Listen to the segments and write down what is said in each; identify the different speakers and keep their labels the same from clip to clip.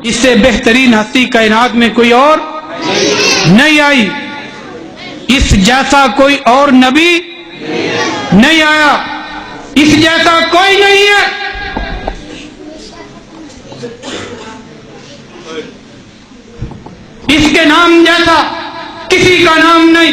Speaker 1: اس سے بہترین ہستی کائنات میں کوئی اور نہیں آئی، اس جیسا کوئی اور نبی نہیں آیا، اس جیسا کوئی نہیں ہے۔ اس کے نام جیسا کسی کا نام نہیں،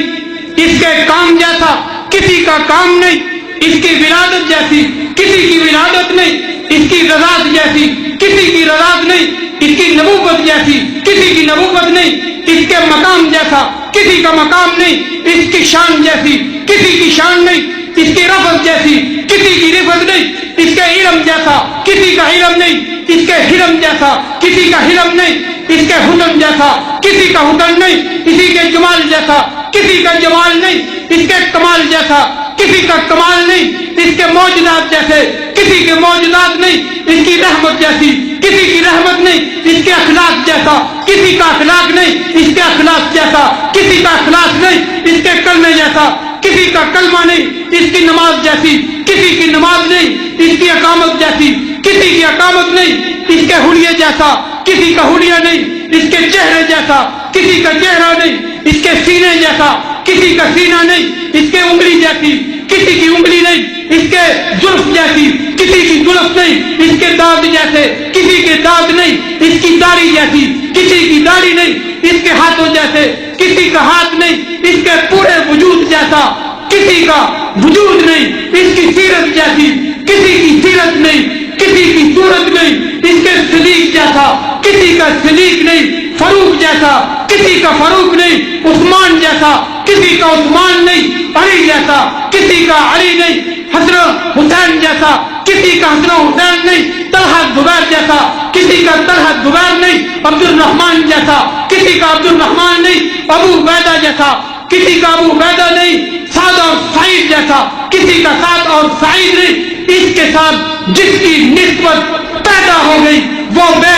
Speaker 1: اس کے کام جیسا کسی کا کام نہیں، اس کی ولادت جیسی کسی کی ولادت نہیں، اس کی رضاعت جیسی کسی کی رضاعت نہیں، اس کی نبوت جیسی کسی کی نبوت نہیں، اس کے مقام جیسا کسی کا مقام نہیں، اس کی شان جیسی کسی کی شان نہیں، اس کی رفعت جیسی کسی کی رفعت نہیں، اس کے علم جیسا کسی کا علم نہیں، اس کے حلم جیسا کسی کا حلم نہیں، اس کے حسن جیسا کسی کا حسن نہیں، اسی کے جمال جیسا کسی کا جمال نہیں، اس کے کمال جیسا کسی کا کمال نہیں، اس کے معجزات جیسے کسی کے معجزات نہیں، اس کی رحمت جیسی کسی کی رحمت نہیں، اس کے اخلاق جیسا کسی کا اخلاق نہیں، اس کے اخلاق جیسا کسی کا اخلاق نہیں، اس کے کلمے جیسا کسی کا کلمہ نہیں، اس کی نماز جیسی کسی کی نماز نہیں، اس کی اقامت جیسی کسی کی اقامت نہیں، اس کے حلیے جیسا کسی کا حلیہ نہیں، اس کے چہرے جیسا کسی کا چہرہ نہیں، اس کے سینے جیسا کسی کا سینہ نہیں، اس کے انگلی جیسی کسی کی انگلی نہیں، اس کے زلف جیسی کسی کی زلف نہیں، اس کے دانت جیسے کسی کے دانت نہیں، اس کی داڑھی جیسی کسی کی داڑھی نہیں، اس کے ہاتھوں جیسے کسی کا ہاتھ نہیں، اس کے پورے وجود جیسا کسی کا وجود نہیں، اس کی سیرت جیسی کسی کی سیرت نہیں، کسی کی صورت نہیں، اس کے سلیق جیسا کسی کا سلیق نہیں، فاروق جیسا کسی کا فاروق نہیں، عثمان جیسا کسی کا عثمان نہیں، علی جیسا کسی کا علی نہیں، حسن حسین جیسا کسی کا حسن حسین نہیں، طلحہ زبیر جیسا کسی کا طلحہ زبیر نہیں، عبد الرحمن جیسا کسی کا عبد الرحمن نہیں، ابو عبیدہ جیسا کسی کا ابو عبیدہ نہیں، سعد اور سعید جیسا کسی کا سعد اور سعید نہیں، اس کے ساتھ جس کی نسبت پیدا ہو گئی وہ بے